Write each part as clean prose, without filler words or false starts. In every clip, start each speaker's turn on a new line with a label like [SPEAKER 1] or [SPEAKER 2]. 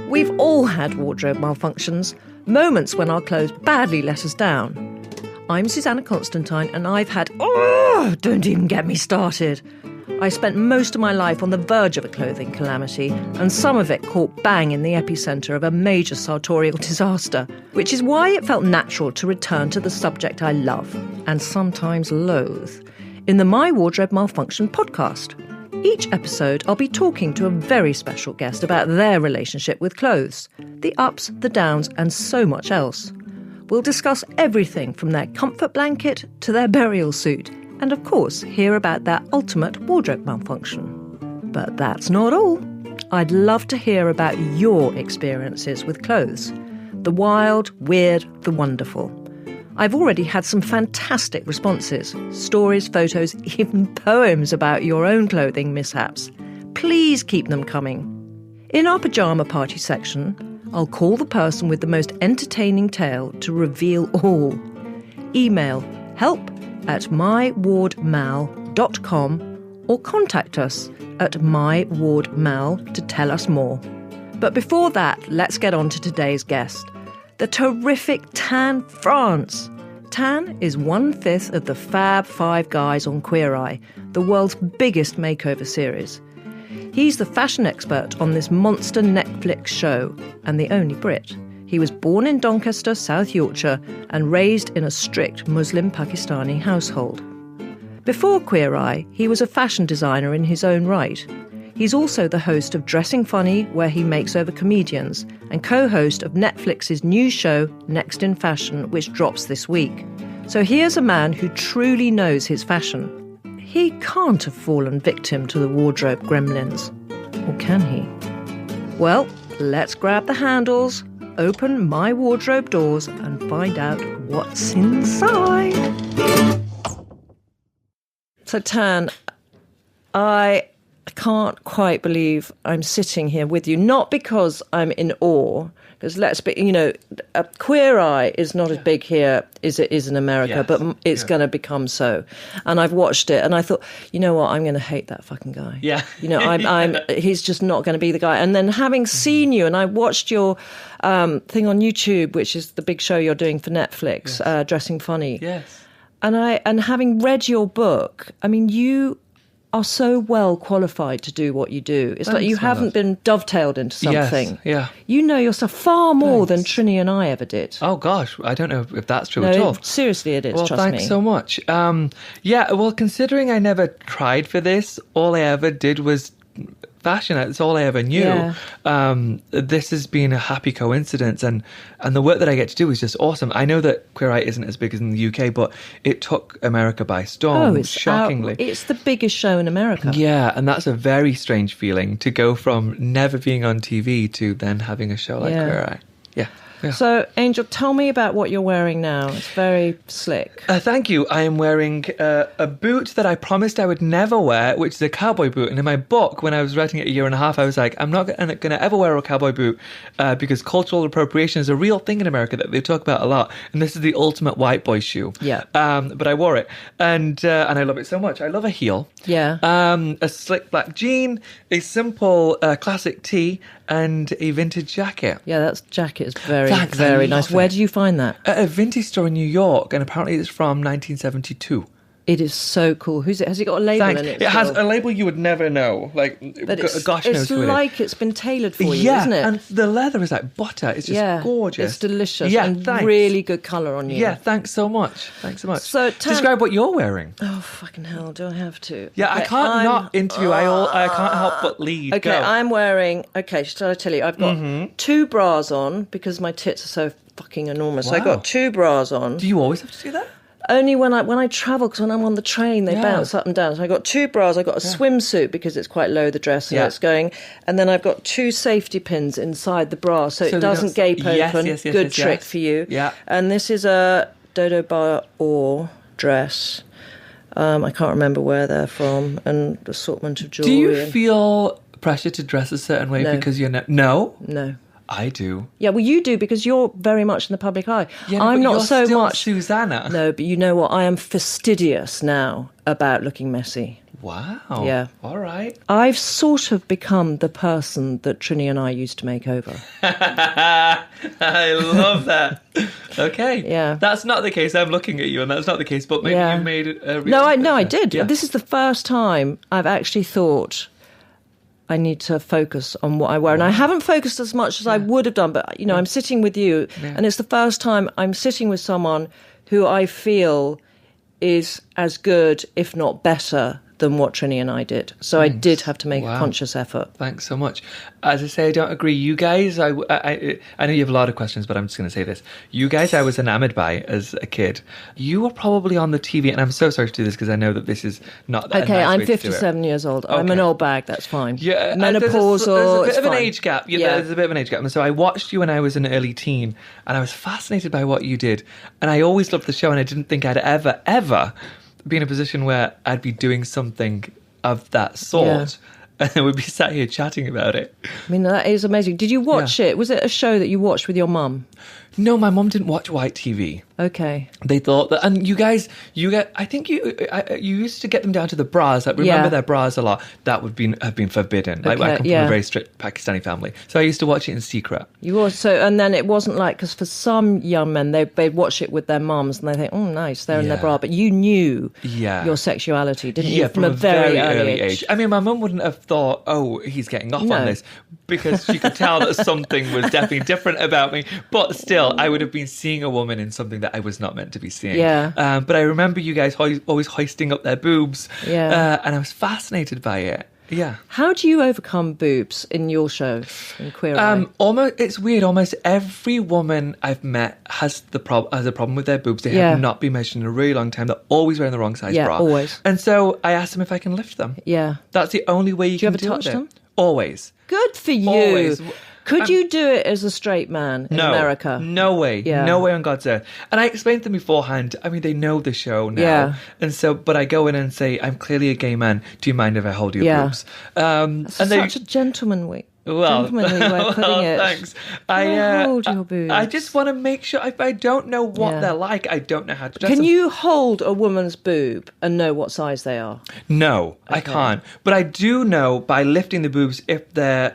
[SPEAKER 1] We've all had wardrobe malfunctions, moments when our clothes badly let us down. I'm Susanna Constantine and I've had... Oh, don't even get me started. I spent most of my life on the verge of a clothing calamity, and some of it caught bang in the epicentre of a major sartorial disaster, which is why it felt natural to return to the subject I love, and sometimes loathe, in the My Wardrobe Malfunction podcast. Each episode, I'll be talking to a very special guest about their relationship with clothes, the ups, the downs, and so much else. We'll discuss everything from their comfort blanket to their burial suit, and of course, hear about their ultimate wardrobe malfunction. But that's not all. I'd love to hear about your experiences with clothes. The wild, weird, the wonderful. I've already had some fantastic responses, stories, photos, even poems about your own clothing mishaps. Please keep them coming. In our pyjama party section, I'll call the person with the most entertaining tale to reveal all. Email help@mywardmal.com or contact us at mywardmal to tell us more. But before that, let's get on to today's guest. The terrific Tan France. Tan is 1/5 of the Fab Five guys on Queer Eye, the world's biggest makeover series. He's the fashion expert on this monster Netflix show, and the only Brit. He was born in Doncaster, South Yorkshire, and raised in a strict Muslim Pakistani household. Before Queer Eye, he was a fashion designer in his own right. He's also the host of Dressing Funny, where he makes over comedians, and co-host of Netflix's new show, Next in Fashion, which drops this week. So here's a man who truly knows his fashion. He can't have fallen victim to the wardrobe gremlins. Or can he? Well, let's grab the handles, open my wardrobe doors, and find out what's inside. So, Tan, I can't quite believe I'm sitting here with you, not because I'm in awe, because let's be, Queer Eye is not as big here as it is in America, but it's going to become so. And I've watched it and I thought, you know what, I'm going to hate that fucking guy.
[SPEAKER 2] Yeah.
[SPEAKER 1] He's just not going to be the guy. And then having seen you, and I watched your thing on YouTube, which is the big show you're doing for Netflix, Dressing Funny.
[SPEAKER 2] Yes.
[SPEAKER 1] And having read your book, I mean, you are so well qualified to do what you do. It's like you haven't been dovetailed into something.
[SPEAKER 2] Yes, yeah.
[SPEAKER 1] You know your stuff far more than Trini and I ever did.
[SPEAKER 2] Oh, gosh. I don't know if that's true at all.
[SPEAKER 1] Seriously, it is,
[SPEAKER 2] well,
[SPEAKER 1] trust me.
[SPEAKER 2] Thanks so much. Well, considering I never tried for this, all I ever did was fashion. That's all I ever knew.
[SPEAKER 1] Yeah.
[SPEAKER 2] This has been a happy coincidence, and the work that I get to do is just awesome. I know that Queer Eye isn't as big as in the UK, but it took America by storm, shockingly.
[SPEAKER 1] It's the biggest show in America.
[SPEAKER 2] Yeah, and that's a very strange feeling, to go from never being on TV to then having a show like Queer Eye. Yeah. Yeah.
[SPEAKER 1] So, Angel, tell me about what you're wearing now. It's very slick.
[SPEAKER 2] Thank you. I am wearing a boot that I promised I would never wear, which is a cowboy boot. And in my book, when I was writing it a year and a half, I was like, I'm not going to ever wear a cowboy boot because cultural appropriation is a real thing in America that they talk about a lot. And this is the ultimate white boy shoe.
[SPEAKER 1] Yeah.
[SPEAKER 2] But I wore it, and I love it so much. I love a heel.
[SPEAKER 1] Yeah.
[SPEAKER 2] A slick black jean, a simple classic tee, and a vintage jacket.
[SPEAKER 1] Yeah, that jacket is very nice. Where did you find that?
[SPEAKER 2] At a vintage store in New York, and apparently it's from 1972.
[SPEAKER 1] It is so cool. Who's it? Has it got a label in it?
[SPEAKER 2] It has a label you would never know. Like,
[SPEAKER 1] but gosh
[SPEAKER 2] knows who it is.
[SPEAKER 1] It's like it's been tailored for you, isn't it?
[SPEAKER 2] And the leather is like butter. It's just gorgeous.
[SPEAKER 1] It's delicious.
[SPEAKER 2] Yeah,
[SPEAKER 1] and
[SPEAKER 2] thanks.
[SPEAKER 1] Really good colour on you.
[SPEAKER 2] Yeah, thanks so much.
[SPEAKER 1] So,
[SPEAKER 2] describe what you're wearing.
[SPEAKER 1] Oh, fucking hell, do I have to?
[SPEAKER 2] Yeah, okay, I can't not interview. I can't help but lead.
[SPEAKER 1] Okay,
[SPEAKER 2] Go.
[SPEAKER 1] I'm wearing... Okay, shall I tell you? I've got 2 bras on because my tits are so fucking enormous.
[SPEAKER 2] Wow.
[SPEAKER 1] So I got 2 bras on.
[SPEAKER 2] Do you always have to do that?
[SPEAKER 1] Only when I travel, because when I'm on the train, they bounce up and down. So I got 2 bras. I got a swimsuit because it's quite low, the dress, and it's going. And then I've got 2 safety pins inside the bra, so it doesn't gape open. Good trick for you.
[SPEAKER 2] Yeah.
[SPEAKER 1] And this is a Dodo Bar Or dress. I can't remember where they're from, and assortment of jewellery.
[SPEAKER 2] Do you feel pressure to dress a certain way because you're No?
[SPEAKER 1] No.
[SPEAKER 2] I do.
[SPEAKER 1] Yeah, well, you do because you're very much in the public eye.
[SPEAKER 2] Yeah,
[SPEAKER 1] I'm not
[SPEAKER 2] you're
[SPEAKER 1] so
[SPEAKER 2] still
[SPEAKER 1] much
[SPEAKER 2] Susanna.
[SPEAKER 1] No, but you know what? I am fastidious now about looking messy.
[SPEAKER 2] Wow.
[SPEAKER 1] Yeah.
[SPEAKER 2] All right.
[SPEAKER 1] I've sort of become the person that Trini and I used to make over.
[SPEAKER 2] I love that. Okay.
[SPEAKER 1] Yeah.
[SPEAKER 2] That's not the case. I'm looking at you, and that's not the case. But maybe you made it.
[SPEAKER 1] I did.
[SPEAKER 2] Yeah.
[SPEAKER 1] This is the first time I've actually thought I need to focus on what I wear. And I haven't focused as much as I would have done. But, I'm sitting with you, and it's the first time I'm sitting with someone who I feel is as good, if not better, than what Trini and I did. So I did have to make a conscious effort.
[SPEAKER 2] Thanks so much. As I say, I don't agree. You guys, I know you have a lot of questions, but I'm just going to say this. You guys I was enamored by as a kid. You were probably on the TV, and I'm so sorry to do this because I know that this is not that
[SPEAKER 1] okay, I'm 57 years old. Okay. I'm an old bag, that's fine.
[SPEAKER 2] Yeah,
[SPEAKER 1] menopausal,
[SPEAKER 2] there's a bit of an
[SPEAKER 1] fine.
[SPEAKER 2] Age gap. There's a bit of an age gap. And so I watched you when I was an early teen, and I was fascinated by what you did. And I always loved the show, and I didn't think I'd ever be in a position where I'd be doing something of that sort, and we'd be sat here chatting about it.
[SPEAKER 1] I mean, that is amazing. Did you watch it? Was it a show that you watched with your mum?
[SPEAKER 2] No, my mum didn't watch white TV.
[SPEAKER 1] Okay.
[SPEAKER 2] They thought that, and I think you used to get them down to the bras. Like, remember their bras a lot. That would have been forbidden. Like, I come from a very strict Pakistani family, so I used to watch it in secret.
[SPEAKER 1] You also, and then it wasn't like, because for some young men, they'd watch it with their mums and they think, oh, nice, they're in their bra. But you knew your sexuality, didn't you?
[SPEAKER 2] From a very early age. I mean, my mum wouldn't have thought, oh, he's getting off on this, because she could tell that something was definitely different about me. But still, I would have been seeing a woman in something that I was not meant to be seeing.
[SPEAKER 1] Yeah.
[SPEAKER 2] But I remember you guys always hoisting up their boobs.
[SPEAKER 1] Yeah.
[SPEAKER 2] And I was fascinated by it. Yeah.
[SPEAKER 1] How do you overcome boobs in your show, in Queer Eye?
[SPEAKER 2] It's weird. Almost every woman I've met has a problem with their boobs. They have not been measured in a really long time. They're always wearing the wrong size bra.
[SPEAKER 1] Always.
[SPEAKER 2] And so I asked them if I can lift them.
[SPEAKER 1] Yeah.
[SPEAKER 2] That's the only way you can do it.
[SPEAKER 1] Do you ever touch them?
[SPEAKER 2] Always.
[SPEAKER 1] Good for you.
[SPEAKER 2] Always.
[SPEAKER 1] Could you do it as a straight man in America?
[SPEAKER 2] No way.
[SPEAKER 1] Yeah.
[SPEAKER 2] No way on God's earth. And I explained to them beforehand. I mean, they know the show now.
[SPEAKER 1] Yeah.
[SPEAKER 2] And so, but I go in and say, I'm clearly a gay man. Do you mind if I hold your boobs?
[SPEAKER 1] That's such a gentlemanly way of putting it.
[SPEAKER 2] Thanks.
[SPEAKER 1] Hold your boobs.
[SPEAKER 2] I just want to make sure. I don't know what they're like. I don't know how to dress
[SPEAKER 1] Can
[SPEAKER 2] them.
[SPEAKER 1] you hold a woman's boob and know what size they are?
[SPEAKER 2] No, I can't. But I do know by lifting the boobs if their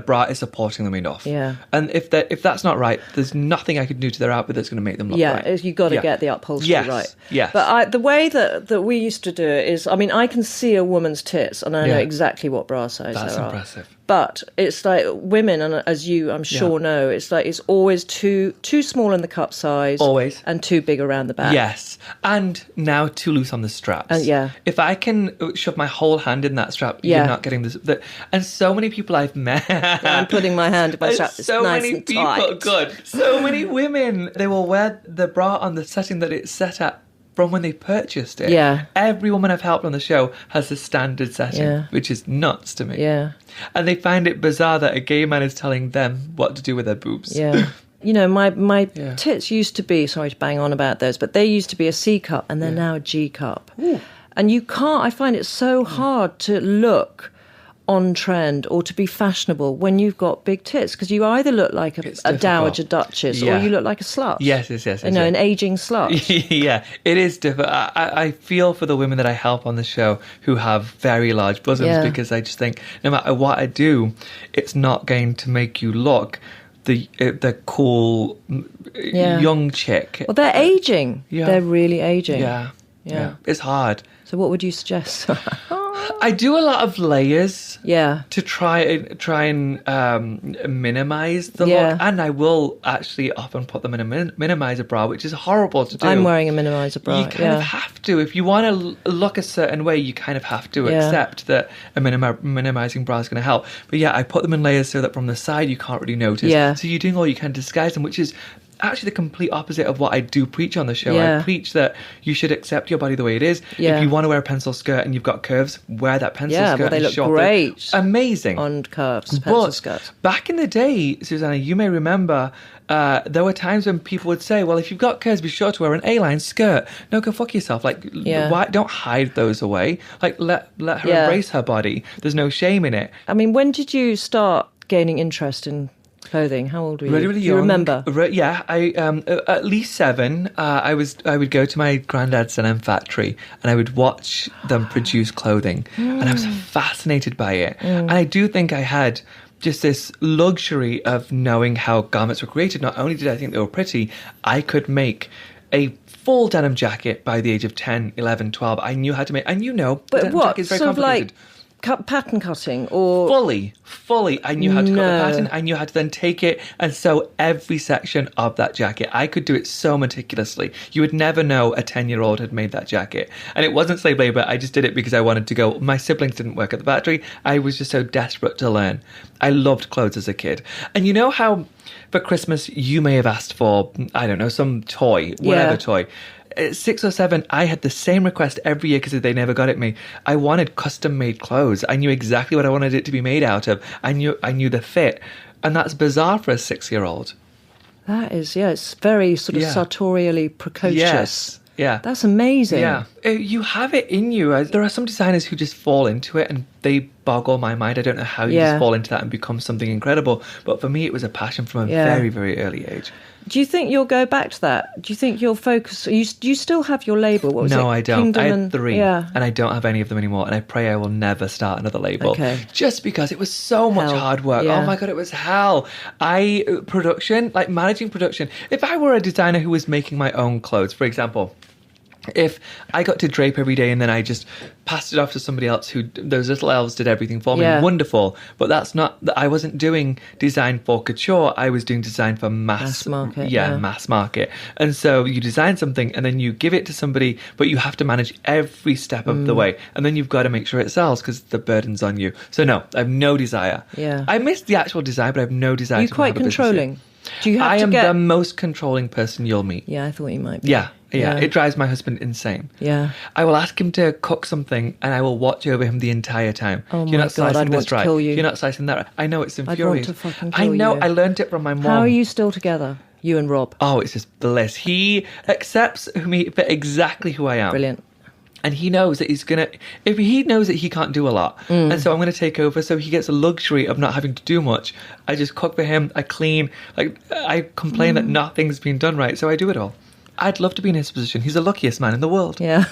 [SPEAKER 2] bra is supporting them enough.
[SPEAKER 1] Yeah.
[SPEAKER 2] And if that's not right, there's nothing I can do to their outfit that's going to make them look right.
[SPEAKER 1] Yeah, you've got to get the upholstery right.
[SPEAKER 2] Yes.
[SPEAKER 1] But the way that we used to do it is, I mean, I can see a woman's tits and I know exactly what bra size
[SPEAKER 2] That's
[SPEAKER 1] they are.
[SPEAKER 2] impressive.
[SPEAKER 1] But it's like women, and as you, I'm sure, know, it's like it's always too small in the cup size.
[SPEAKER 2] Always.
[SPEAKER 1] And too big around the back.
[SPEAKER 2] Yes. And now too loose on the straps. If I can shove my whole hand in that strap, you're not getting this. And so many people I've met.
[SPEAKER 1] I'm putting my hand in my strap. It's
[SPEAKER 2] so
[SPEAKER 1] nice
[SPEAKER 2] many
[SPEAKER 1] and
[SPEAKER 2] people,
[SPEAKER 1] tight.
[SPEAKER 2] good. So many women, they will wear the bra on the setting that it's set at from when they purchased it.
[SPEAKER 1] Yeah.
[SPEAKER 2] Every woman I've helped on the show has the standard setting, which is nuts to me.
[SPEAKER 1] Yeah.
[SPEAKER 2] And they find it bizarre that a gay man is telling them what to do with their boobs.
[SPEAKER 1] Yeah. You know, my tits used to be, sorry to bang on about those, but they used to be a C cup and they're now a G cup.
[SPEAKER 2] Ooh.
[SPEAKER 1] And I find it so hard to look on trend or to be fashionable when you've got big tits, because you either look like a dowager duchess or you look like a slut.
[SPEAKER 2] Yes.
[SPEAKER 1] You know, an aging slut.
[SPEAKER 2] Yeah, it is different. I feel for the women that I help on the show who have very large bosoms, because I just think no matter what I do, it's not going to make you look the cool young chick.
[SPEAKER 1] Well, they're aging. Yeah. They're really aging.
[SPEAKER 2] Yeah. It's hard.
[SPEAKER 1] So what would you suggest?
[SPEAKER 2] I do a lot of layers.
[SPEAKER 1] Yeah.
[SPEAKER 2] To try and minimize the look, and I will actually often put them in a minimizer bra, which is horrible to do.
[SPEAKER 1] I'm wearing a minimizer bra.
[SPEAKER 2] You kind of have to. If you want to look a certain way, you kind of have to accept that a minimizing bra is going to help. But I put them in layers so that from the side you can't really notice.
[SPEAKER 1] Yeah.
[SPEAKER 2] So you're doing all you can to disguise them, which is actually the complete opposite of what I do preach on the show. I preach that you should accept your body the way it is. If you want to wear a pencil skirt and you've got curves, wear that pencil skirt.
[SPEAKER 1] Well, they look great.
[SPEAKER 2] Amazing.
[SPEAKER 1] On curves, pencil skirts.
[SPEAKER 2] Back in the day, Susanna, you may remember, there were times when people would say, well, if you've got curves, be sure to wear an A-line skirt. No, go fuck yourself. Like, why, don't hide those away. Like, let her embrace her body. There's no shame in it.
[SPEAKER 1] I mean, when did you start gaining interest in clothing? How old were you?
[SPEAKER 2] Really, really
[SPEAKER 1] Do you
[SPEAKER 2] young.
[SPEAKER 1] remember?
[SPEAKER 2] Yeah, I at least 7. I would go to my granddad's denim factory and I would watch them produce clothing, and I was fascinated by it. And I do think I had just this luxury of knowing how garments were created. Not only did I think they were pretty, I could make a full denim jacket by the age of 10, 11, 12. I knew how to make, and
[SPEAKER 1] But
[SPEAKER 2] denim
[SPEAKER 1] what?
[SPEAKER 2] jacket is very
[SPEAKER 1] Sort of
[SPEAKER 2] complicated.
[SPEAKER 1] like pattern cutting or...
[SPEAKER 2] Fully, I knew how to cut the
[SPEAKER 1] No.
[SPEAKER 2] pattern. I knew how to then take it and sew every section of that jacket. I could do it so meticulously. You would never know a 10-year-old had made that jacket. And it wasn't slave labor. I just did it because I wanted to go. My siblings didn't work at the factory. I was just so desperate to learn. I loved clothes as a kid. And you know how for Christmas you may have asked for, I don't know, some toy, whatever toy. At 6 or 7, I had the same request every year because they never got it me. I wanted custom-made clothes. I knew exactly what I wanted it to be made out of. I knew the fit. And that's bizarre for a 6-year-old.
[SPEAKER 1] That is, it's very sort of sartorially precocious.
[SPEAKER 2] Yes. Yeah.
[SPEAKER 1] That's amazing.
[SPEAKER 2] Yeah. You have it in you. There are some designers who just fall into it and they boggle my mind. I don't know how you just fall into that and become something incredible. But for me, it was a passion from a very, very early age.
[SPEAKER 1] Do you think you'll go back to that? Do you think you'll focus? Do you still have your label? What was it?
[SPEAKER 2] No, I don't.
[SPEAKER 1] Kingdom
[SPEAKER 2] I had 3, and I don't have any of them anymore. And I pray I will never start another label.
[SPEAKER 1] Okay.
[SPEAKER 2] Just because it was so much hard work.
[SPEAKER 1] Yeah.
[SPEAKER 2] Oh my God, it was hell. Production, like managing production. If I were a designer who was making my own clothes, for example, if I got to drape every day and then I just passed it off to somebody else who those little elves did everything for me, wonderful. But that's not, I wasn't doing design for couture. I was doing design for mass
[SPEAKER 1] market.
[SPEAKER 2] Mass market. And so you design something and then you give it to somebody, but you have to manage every step of the way. And then you've got to make sure it sells because the burden's on you. So no, I have no desire.
[SPEAKER 1] Yeah.
[SPEAKER 2] I miss the actual design, but I have no desire.
[SPEAKER 1] You're
[SPEAKER 2] to
[SPEAKER 1] quite
[SPEAKER 2] have a business
[SPEAKER 1] controlling.
[SPEAKER 2] yet.
[SPEAKER 1] Do you have
[SPEAKER 2] I
[SPEAKER 1] to
[SPEAKER 2] am
[SPEAKER 1] get...
[SPEAKER 2] the most controlling person you'll meet.
[SPEAKER 1] Yeah, I thought you might be.
[SPEAKER 2] Yeah. It drives my husband insane.
[SPEAKER 1] Yeah.
[SPEAKER 2] I will ask him to cook something and I will watch over him the entire time.
[SPEAKER 1] Oh
[SPEAKER 2] You're
[SPEAKER 1] my
[SPEAKER 2] not
[SPEAKER 1] God,
[SPEAKER 2] slicing
[SPEAKER 1] I'd
[SPEAKER 2] this
[SPEAKER 1] want to
[SPEAKER 2] right.
[SPEAKER 1] kill you.
[SPEAKER 2] You're not slicing that right. I know, it's infuriating.
[SPEAKER 1] I'd want to fucking kill
[SPEAKER 2] I know,
[SPEAKER 1] you.
[SPEAKER 2] I learned it from my mom.
[SPEAKER 1] How are you still together, you and Rob?
[SPEAKER 2] Oh, it's just bliss. He accepts me for exactly who I am.
[SPEAKER 1] Brilliant.
[SPEAKER 2] And he knows that if he knows that he can't do a lot. And so I'm going to take over so he gets the luxury of not having to do much. I just cook for him, I clean, I complain that nothing's been done right, so I do it all. I'd love to be in his position. He's the luckiest man in the world.
[SPEAKER 1] Yeah.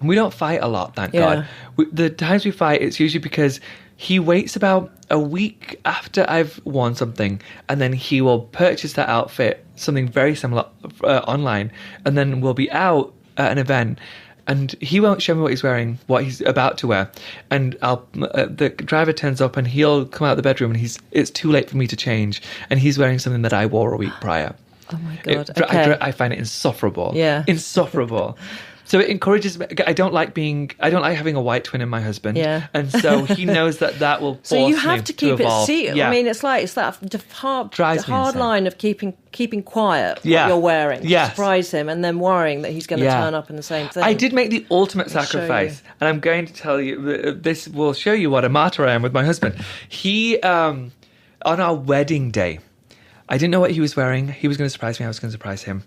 [SPEAKER 2] We don't fight a lot, thank God. The times we fight, it's usually because he waits about a week after I've worn something, and then he will purchase that outfit, something very similar, online, and then we'll be out at an event, and he won't show me what he's wearing, what he's about to wear, and the driver turns up and he'll come out of the bedroom and it's too late for me to change, and he's wearing something that I wore a week prior.
[SPEAKER 1] Oh my God. Okay.
[SPEAKER 2] I find it insufferable.
[SPEAKER 1] Yeah.
[SPEAKER 2] Insufferable. So it encourages me. I don't like having a white twin in my husband.
[SPEAKER 1] Yeah.
[SPEAKER 2] And so he knows that will force
[SPEAKER 1] So you have
[SPEAKER 2] me
[SPEAKER 1] to keep it
[SPEAKER 2] evolve.
[SPEAKER 1] secret.
[SPEAKER 2] Yeah.
[SPEAKER 1] I mean, it's that
[SPEAKER 2] Drives me
[SPEAKER 1] hard
[SPEAKER 2] insane.
[SPEAKER 1] line of keeping quiet what
[SPEAKER 2] Yeah.
[SPEAKER 1] you're wearing.
[SPEAKER 2] Yes.
[SPEAKER 1] Surprise him and then worrying that he's going to turn up in the same thing.
[SPEAKER 2] I did make the ultimate
[SPEAKER 1] show
[SPEAKER 2] sacrifice, and I'm going to tell you, this will show you what a martyr I am with my husband. He, on our wedding day, I didn't know what he was wearing. He was going to surprise me. I was going to surprise him.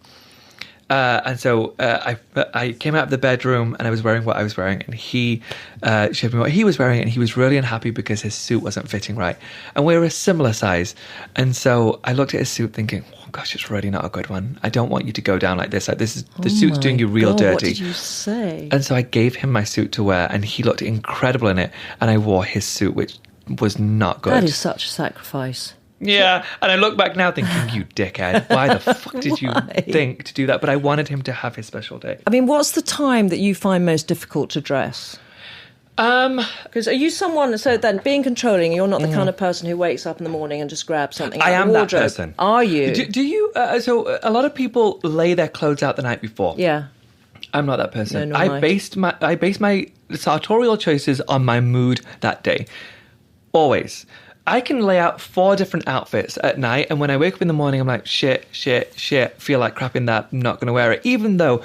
[SPEAKER 2] And so I came out of the bedroom and I was wearing what I was wearing, and he showed me what he was wearing, and he was really unhappy because his suit wasn't fitting right. And we were a similar size. And so I looked at his suit thinking, oh gosh, it's really not a good one. I don't want you to go down like this. The suit's doing you real dirty.
[SPEAKER 1] What did you say?
[SPEAKER 2] And so I gave him my suit to wear, and he looked incredible in it. And I wore his suit, which was not good.
[SPEAKER 1] That is such a sacrifice.
[SPEAKER 2] Yeah, and I look back now thinking, you dickhead, why the fuck did you think to do that? But I wanted him to have his special day.
[SPEAKER 1] I mean, what's the time that you find most difficult to dress? Because are you someone, so then being controlling, you're not the kind of person who wakes up in the morning and just grabs something out
[SPEAKER 2] I
[SPEAKER 1] of
[SPEAKER 2] am
[SPEAKER 1] the
[SPEAKER 2] that
[SPEAKER 1] wardrobe.
[SPEAKER 2] person.
[SPEAKER 1] Are you?
[SPEAKER 2] Do you, so a lot of people lay their clothes out the night before.
[SPEAKER 1] Yeah.
[SPEAKER 2] I'm not that person.
[SPEAKER 1] No, nor
[SPEAKER 2] I based my sartorial choices on my mood that day. Always. I can lay out 4 different outfits at night, and when I wake up in the morning, I'm like, shit, feel like crap in that, I'm not going to wear it, even though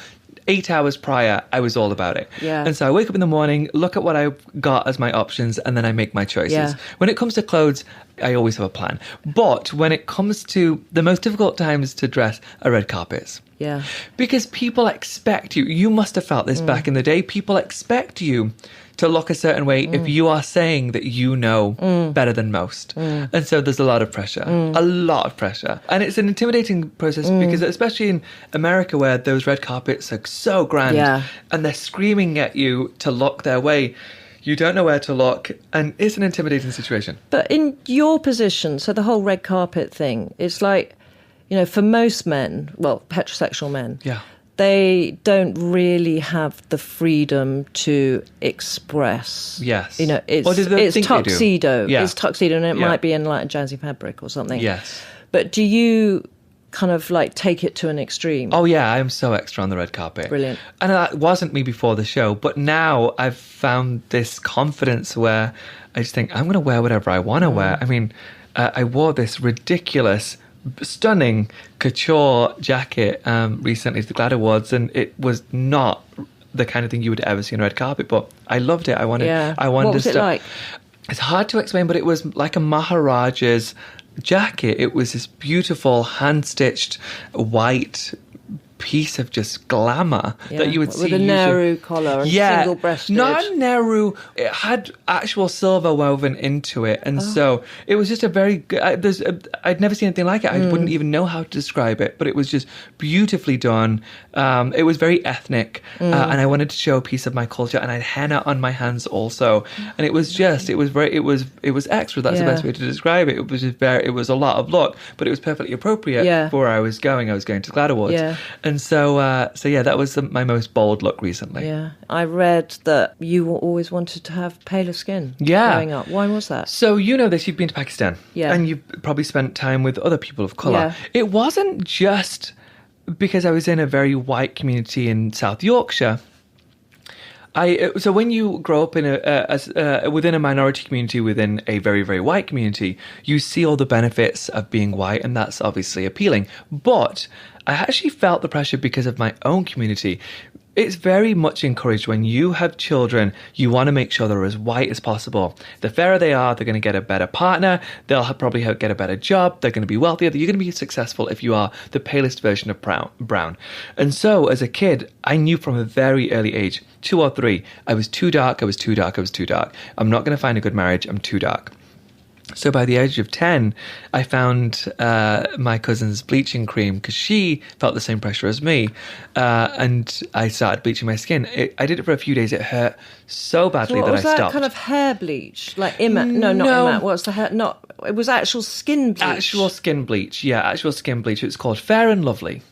[SPEAKER 2] 8 hours prior, I was all about it.
[SPEAKER 1] Yeah.
[SPEAKER 2] And so I wake up in the morning, look at what I've got as my options, and then I make my choices.
[SPEAKER 1] Yeah.
[SPEAKER 2] When it comes to clothes, I always have a plan. But when it comes to the most difficult times to dress are red carpets.
[SPEAKER 1] Yeah.
[SPEAKER 2] Because people expect you must have felt this back in the day, people expect you to look a certain way if you are saying that you know better than most. And so there's a lot of pressure, a lot of pressure. And it's an intimidating process because especially in America where those red carpets are so grand and they're screaming at you to look their way, you don't know where to look, and it's an intimidating situation.
[SPEAKER 1] But in your position, so the whole red carpet thing, it's like, you know, for most men, well, heterosexual men, they don't really have the freedom to express.
[SPEAKER 2] Yes.
[SPEAKER 1] You know, it's tuxedo. It's tuxedo, and it might be in like a jazzy fabric or something.
[SPEAKER 2] Yes.
[SPEAKER 1] But do you kind of like take it to an extreme?
[SPEAKER 2] Oh yeah, I'm so extra on the red carpet.
[SPEAKER 1] Brilliant.
[SPEAKER 2] And that wasn't me before the show, but now I've found this confidence where I just think I'm going to wear whatever I want to wear. I mean, I wore this ridiculous, stunning couture jacket recently to the GLAAD Awards, and it was not the kind of thing you would ever see on a red carpet, but I loved it. I wanted
[SPEAKER 1] What was it like?
[SPEAKER 2] It's hard to explain, but it was like a Maharaja's jacket. It was this beautiful hand-stitched white piece of just glamour that you would see
[SPEAKER 1] with a Nehru collar and single-breasted.
[SPEAKER 2] Not Nehru. It had actual silver woven into it, and so it was just a very good. I'd never seen anything like it. I wouldn't even know how to describe it, but it was just beautifully done. It was very ethnic, and I wanted to show a piece of my culture. And I had henna on my hands also, and it was extra. That's the best way to describe it. It was just it was a lot of look, but it was perfectly appropriate for where I was going. I was going to GLAAD Awards. And so that was my most bold look recently. Yeah.
[SPEAKER 1] I read that you always wanted to have paler skin growing up. Why was that?
[SPEAKER 2] So you know this, you've been to Pakistan.
[SPEAKER 1] Yeah.
[SPEAKER 2] And you've probably spent time with other people of colour.
[SPEAKER 1] Yeah.
[SPEAKER 2] It wasn't just because I was in a very white community in South Yorkshire. So when you grow up in within a minority community within a very, very white community, you see all the benefits of being white, and that's obviously appealing. But I actually felt the pressure because of my own community. It's very much encouraged when you have children, you want to make sure they're as white as possible. The fairer they are, they're going to get a better partner, they'll probably get a better job, they're going to be wealthier, you're going to be successful if you are the palest version of brown. And so as a kid, I knew from a very early age, 2 or 3, I was too dark, I was too dark, I was too dark. I'm not going to find a good marriage, I'm too dark. So by the age of 10, I found my cousin's bleaching cream because she felt the same pressure as me. And I started bleaching my skin. I did it for a few days. It hurt so badly that I stopped.
[SPEAKER 1] Was that kind of hair bleach? Like not Imat. What's the hair? Not. It was actual skin bleach.
[SPEAKER 2] Actual skin bleach. Yeah, actual skin bleach. It's called Fair and Lovely.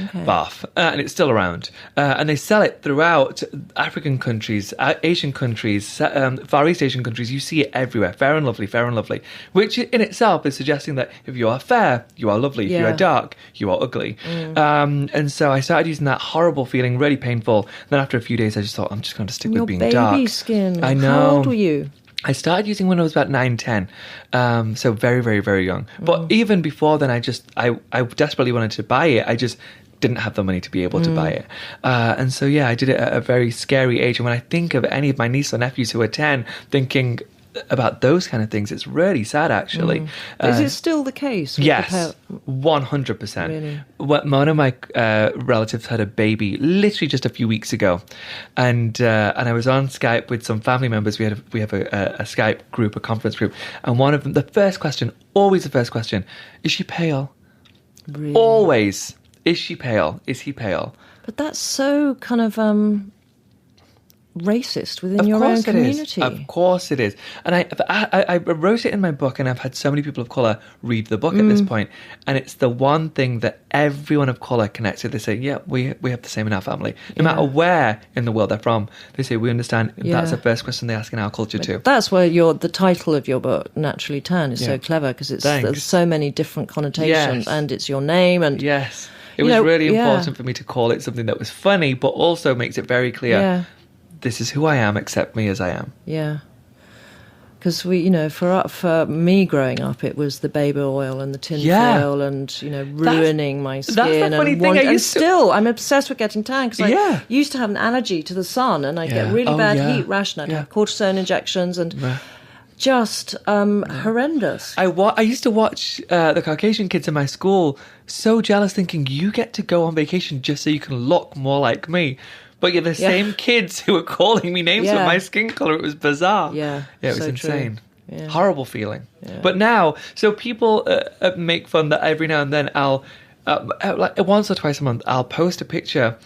[SPEAKER 2] Okay. Bath, and it's still around, and they sell it throughout African countries, Asian countries, Far East Asian countries. You see it everywhere. Fair and Lovely, which in itself is suggesting that if you are fair, you are lovely. If you are dark, you are ugly. And so I started using that horrible feeling, really painful. Then after a few days, I just thought, I'm just going to stick with being dark.
[SPEAKER 1] Baby skin.
[SPEAKER 2] I know.
[SPEAKER 1] How old were you?
[SPEAKER 2] I started using when I was about 9, 10. So very, very, very young. But even before then, I desperately wanted to buy it. I just didn't have the money to be able to buy it. And so, I did it at a very scary age. And when I think of any of my nieces or nephews who are 10, thinking about those kind of things, it's really sad, actually.
[SPEAKER 1] Is it still the case?
[SPEAKER 2] Yes, 100%. Really? One of my relatives had a baby literally just a few weeks ago, and I was on Skype with some family members. We have a Skype group, a conference group, and one of them, always the first question, is she pale?
[SPEAKER 1] Really?
[SPEAKER 2] Always. Is she pale? Is he pale?
[SPEAKER 1] But that's so kind of racist within your own community.
[SPEAKER 2] Of course it is. And I wrote it in my book, and I've had so many people of colour read the book at this point, and it's the one thing that everyone of colour connects to. They say, yeah, we have the same in our family. No matter where in the world they're from, they say, we understand. That's the first question they ask in our culture too.
[SPEAKER 1] That's where the title of your book, Naturally Tan, is so clever, because there's so many different connotations, and it's your name. And
[SPEAKER 2] yes. It was really important for me to call it something that was funny, but also makes it very clear, this is who I am, accept me as I am.
[SPEAKER 1] Yeah. Because for me growing up, it was the baby oil and the tinfoil and, ruining my skin.
[SPEAKER 2] That's the funny thing.
[SPEAKER 1] I'm obsessed with getting tan, because I used to have an allergy to the sun, and I'd get really bad heat rash, and I'd have cortisone injections, and just horrendous.
[SPEAKER 2] I used to watch the Caucasian kids in my school, so jealous, thinking, you get to go on vacation just so you can look more like me. but you're the same kids who were calling me names with
[SPEAKER 1] Yeah.
[SPEAKER 2] my skin colour. It was bizarre.
[SPEAKER 1] Yeah,
[SPEAKER 2] it was
[SPEAKER 1] so
[SPEAKER 2] insane.
[SPEAKER 1] true. Yeah.
[SPEAKER 2] Horrible feeling. But now, so people make fun that every now and then I'll, like once or twice a month, I'll post a picture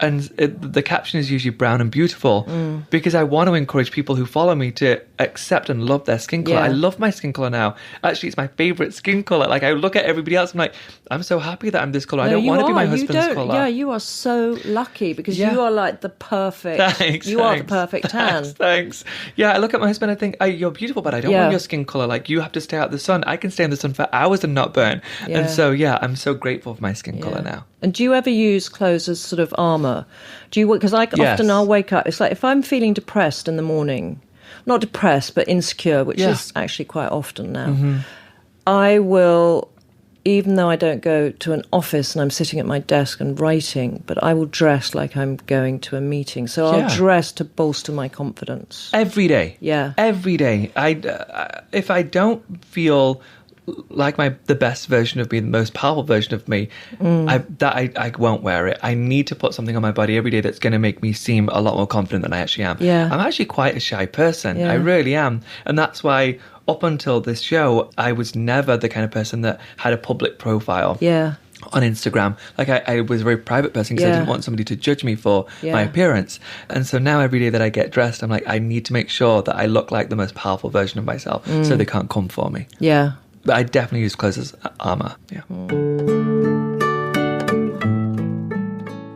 [SPEAKER 2] and the caption is usually brown and beautiful because I want to encourage people who follow me to accept and love their skin colour.
[SPEAKER 1] Yeah.
[SPEAKER 2] I love my skin colour now. Actually, it's my favourite skin colour. Like, I look at everybody else, I'm like, I'm so happy that I'm this colour. I don't want to be my husband's colour.
[SPEAKER 1] Yeah, you are so lucky because
[SPEAKER 2] Yeah.
[SPEAKER 1] you are like the perfect.
[SPEAKER 2] Thanks.
[SPEAKER 1] You are the perfect tan.
[SPEAKER 2] Thanks. Yeah, I look at my husband, I think, you're beautiful, but I don't
[SPEAKER 1] Yeah.
[SPEAKER 2] want your skin colour. Like, you have to stay out the sun. I can stay in the sun for hours and not burn.
[SPEAKER 1] Yeah.
[SPEAKER 2] And so, yeah, I'm so grateful for my skin colour now.
[SPEAKER 1] And do you ever use clothes as sort of armour? Do you? Because
[SPEAKER 2] Yes.
[SPEAKER 1] often I'll wake up. It's like if I'm feeling depressed in the morning, not depressed but insecure, which is actually quite often now. I will, even though I don't go to an office and I'm sitting at my desk and writing, but I will dress like I'm going to a meeting. So I'll dress to bolster my confidence.
[SPEAKER 2] Every day.
[SPEAKER 1] Yeah.
[SPEAKER 2] Every day. If I don't feel like the best version of me, the most powerful version of me, I won't wear it. I need to put something on my body every day that's going to make me seem a lot more confident than I actually am.
[SPEAKER 1] Yeah.
[SPEAKER 2] I'm actually quite a shy person.
[SPEAKER 1] Yeah.
[SPEAKER 2] I really am. And that's why up until this show, I was never the kind of person that had a public profile.
[SPEAKER 1] Yeah.
[SPEAKER 2] On Instagram. Like, I was a very private person because I didn't want somebody to judge me for my appearance. And so now every day that I get dressed, I'm like, I need to make sure that I look like the most powerful version of myself so they can't come for me.
[SPEAKER 1] Yeah.
[SPEAKER 2] But I definitely use clothes as armour. Yeah.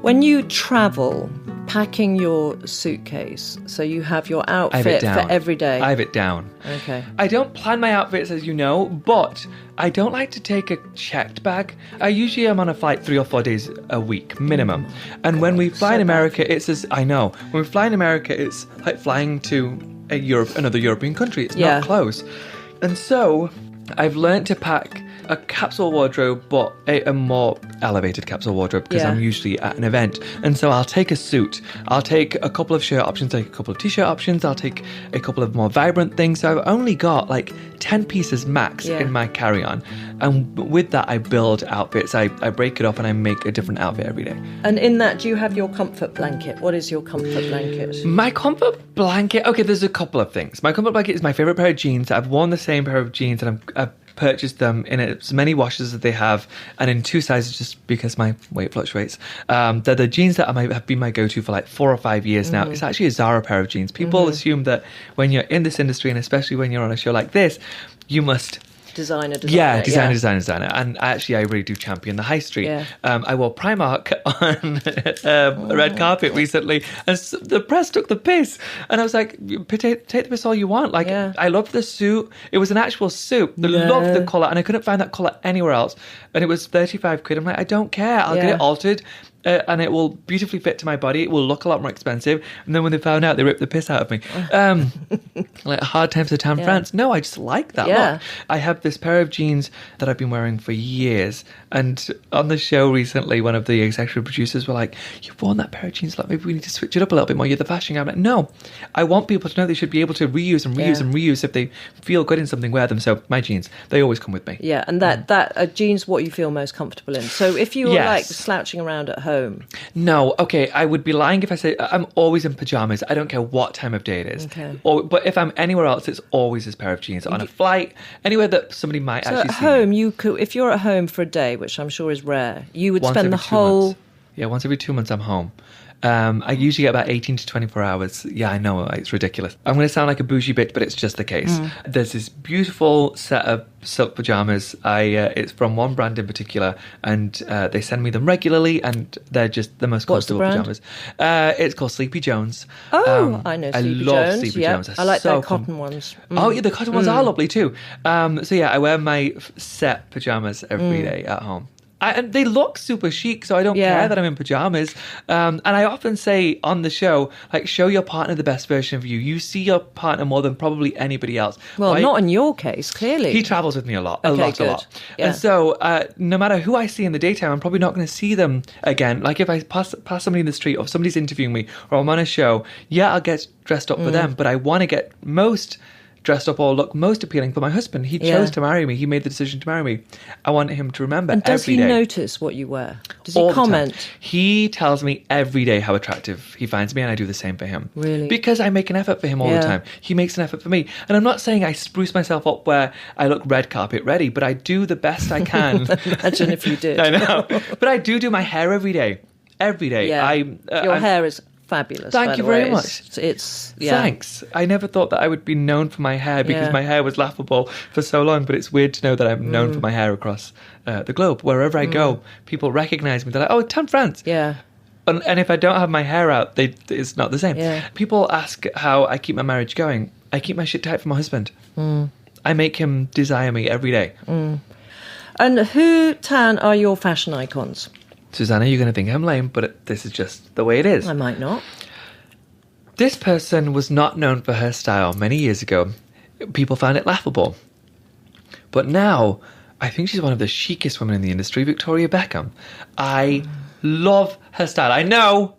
[SPEAKER 1] When you travel, packing your suitcase, so you have your outfit for every day.
[SPEAKER 2] I have it down.
[SPEAKER 1] Okay.
[SPEAKER 2] I don't plan my outfits, as you know, but I don't like to take a checked bag. I usually am on a flight 3 or 4 days a week, minimum. And when we fly in America, I know. When we fly in America, it's like flying to another European country. It's not close. And so I've learned to pack a capsule wardrobe, but a more elevated capsule wardrobe because I'm usually at an event. And so I'll take a suit, I'll take a couple of shirt options, take a couple of t-shirt options, I'll take a couple of more vibrant things. So I've only got like 10 pieces max in my carry-on. And with that, I build outfits. I break it up and I make a different outfit every day.
[SPEAKER 1] And in that, do you have your comfort blanket? What is your comfort blanket?
[SPEAKER 2] My comfort blanket, okay, there's a couple of things. My comfort blanket is my favourite pair of jeans. I've worn the same pair of jeans and I've purchased them in as many washes as they have and in 2 sizes just because my weight fluctuates. They're the jeans that have been my go-to for like 4 or 5 years now. It's actually a Zara pair of jeans. People assume that when you're in this industry and especially when you're on a show like this, you must...
[SPEAKER 1] Designer.
[SPEAKER 2] Designer. And I really do champion the high street. Yeah. I wore Primark on a red carpet recently, and the press took the piss. And I was like, take the piss all you want. Like, I love the suit. It was an actual suit. I loved the colour, and I couldn't find that colour anywhere else. And it was 35 quid. I'm like, I don't care. I'll get it altered. And it will beautifully fit to my body. It will look a lot more expensive. And then when they found out, they ripped the piss out of me. Like Hard Times at Town France. No, I just like that look. I have this pair of jeans that I've been wearing for years. And on the show recently, one of the executive producers were like, you've worn that pair of jeans. Like, maybe we need to switch it up a little bit more. You're the fashion guy. I'm like, no. I want people to know they should be able to reuse and reuse and reuse. If they feel good in something, wear them. So my jeans, they always come with me.
[SPEAKER 1] Yeah, and that jeans what you feel most comfortable in. So if you were like slouching around at home.
[SPEAKER 2] No, okay, I would be lying if I say I'm always in pajamas. I don't care what time of day it is.
[SPEAKER 1] Okay.
[SPEAKER 2] But if I'm anywhere else, it's always this pair of jeans. On a flight, anywhere that somebody might actually see.
[SPEAKER 1] So at home, you could, if you're at home for a day, which I'm sure is rare, you would spend the whole...
[SPEAKER 2] Months. Yeah, once every 2 months I'm home. I usually get about 18 to 24 hours. Yeah, I know, it's ridiculous. I'm going to sound like a bougie bitch, but it's just the case. There's this beautiful set of silk pajamas. It's from one brand in particular, and they send me them regularly, and they're just the most comfortable pajamas. It's called Sleepy Jones.
[SPEAKER 1] Oh, I know Sleepy Jones.
[SPEAKER 2] I love Sleepy Jones.
[SPEAKER 1] I like their cotton ones.
[SPEAKER 2] Oh, yeah, the cotton ones are lovely too. So yeah, I wear my set pajamas every day at home. And they look super chic, so I don't care that I'm in pajamas. And I often say on the show, like, show your partner the best version of you. You see your partner more than probably anybody else.
[SPEAKER 1] Well, not in your case, clearly.
[SPEAKER 2] He travels with me a lot. A lot. Yeah. And so no matter who I see in the daytime, I'm probably not going to see them again. Like if I pass somebody in the street or if somebody's interviewing me or I'm on a show, I'll get dressed up for them. But I want to get most dressed up or look most appealing for my husband. He chose to marry me. He made the decision to marry me. I want him to remember
[SPEAKER 1] And does
[SPEAKER 2] every
[SPEAKER 1] he
[SPEAKER 2] day.
[SPEAKER 1] notice what you wear? Does
[SPEAKER 2] All
[SPEAKER 1] he
[SPEAKER 2] the time.
[SPEAKER 1] comment?
[SPEAKER 2] He tells me every day how attractive he finds me, and I do the same for him.
[SPEAKER 1] Really?
[SPEAKER 2] Because I make an effort for him all the time. He makes an effort for me. And I'm not saying I spruce myself up where I look red carpet ready, but I do the best I can.
[SPEAKER 1] Imagine if you did.
[SPEAKER 2] I know. But I do my hair every day. Every day.
[SPEAKER 1] Yeah. Your hair is fabulous.
[SPEAKER 2] Thank
[SPEAKER 1] by
[SPEAKER 2] you
[SPEAKER 1] the way.
[SPEAKER 2] very much.
[SPEAKER 1] It's
[SPEAKER 2] Thanks. I never thought that I would be known for my hair because my hair was laughable for so long, but it's weird to know that I'm known for my hair across the globe. Wherever I go, people recognize me. They're like, oh, Tom France.
[SPEAKER 1] Yeah.
[SPEAKER 2] And if I don't have my hair out, it's not the same.
[SPEAKER 1] Yeah.
[SPEAKER 2] People ask how I keep my marriage going. I keep my shit tight for my husband. I make him desire me every day.
[SPEAKER 1] And who, Tan, are your fashion icons?
[SPEAKER 2] Susanna, you're going to think I'm lame, but this is just the way it is.
[SPEAKER 1] I might not.
[SPEAKER 2] This person was not known for her style many years ago. People found it laughable. But now, I think she's one of the chicest women in the industry, Victoria Beckham. I love her style. I know.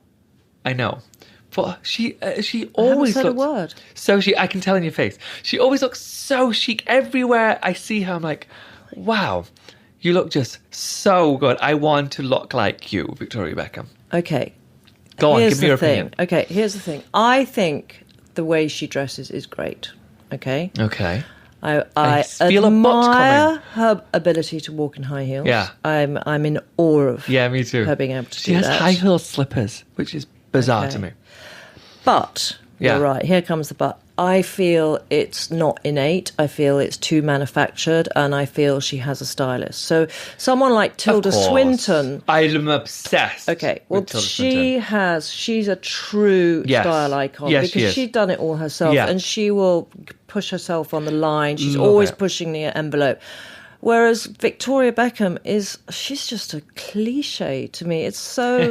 [SPEAKER 2] But she always
[SPEAKER 1] said a
[SPEAKER 2] looks
[SPEAKER 1] word.
[SPEAKER 2] so chic. I can tell in your face. She always looks so chic. Everywhere I see her, I'm like, wow, you look just so good. I want to look like you, Victoria Beckham.
[SPEAKER 1] Okay.
[SPEAKER 2] Go on,
[SPEAKER 1] Here's
[SPEAKER 2] give me your
[SPEAKER 1] the thing.
[SPEAKER 2] opinion.
[SPEAKER 1] Okay, here's the thing. I think the way she dresses is great. Okay?
[SPEAKER 2] Okay.
[SPEAKER 1] I
[SPEAKER 2] feel a butt
[SPEAKER 1] admire her ability to walk in high heels.
[SPEAKER 2] Yeah.
[SPEAKER 1] I'm in awe of
[SPEAKER 2] Yeah, me too.
[SPEAKER 1] her being able to
[SPEAKER 2] She
[SPEAKER 1] do
[SPEAKER 2] has
[SPEAKER 1] that.
[SPEAKER 2] high heel slippers, which is bizarre to me.
[SPEAKER 1] But,
[SPEAKER 2] Yeah.
[SPEAKER 1] you're right, here comes the but. I feel it's not innate. I feel it's too manufactured, and I feel she has a stylist. So someone like Tilda
[SPEAKER 2] Of course.
[SPEAKER 1] Swinton.
[SPEAKER 2] I'm obsessed.
[SPEAKER 1] Okay, well,
[SPEAKER 2] with Tilda Swinton.
[SPEAKER 1] she's a true
[SPEAKER 2] Yes.
[SPEAKER 1] style icon
[SPEAKER 2] Yes, she
[SPEAKER 1] because
[SPEAKER 2] is.
[SPEAKER 1] she's done it all herself,
[SPEAKER 2] Yeah.
[SPEAKER 1] and she will push herself on the line. She's
[SPEAKER 2] Love
[SPEAKER 1] always
[SPEAKER 2] it.
[SPEAKER 1] pushing the envelope. Whereas Victoria Beckham she's just a cliche to me. It's so,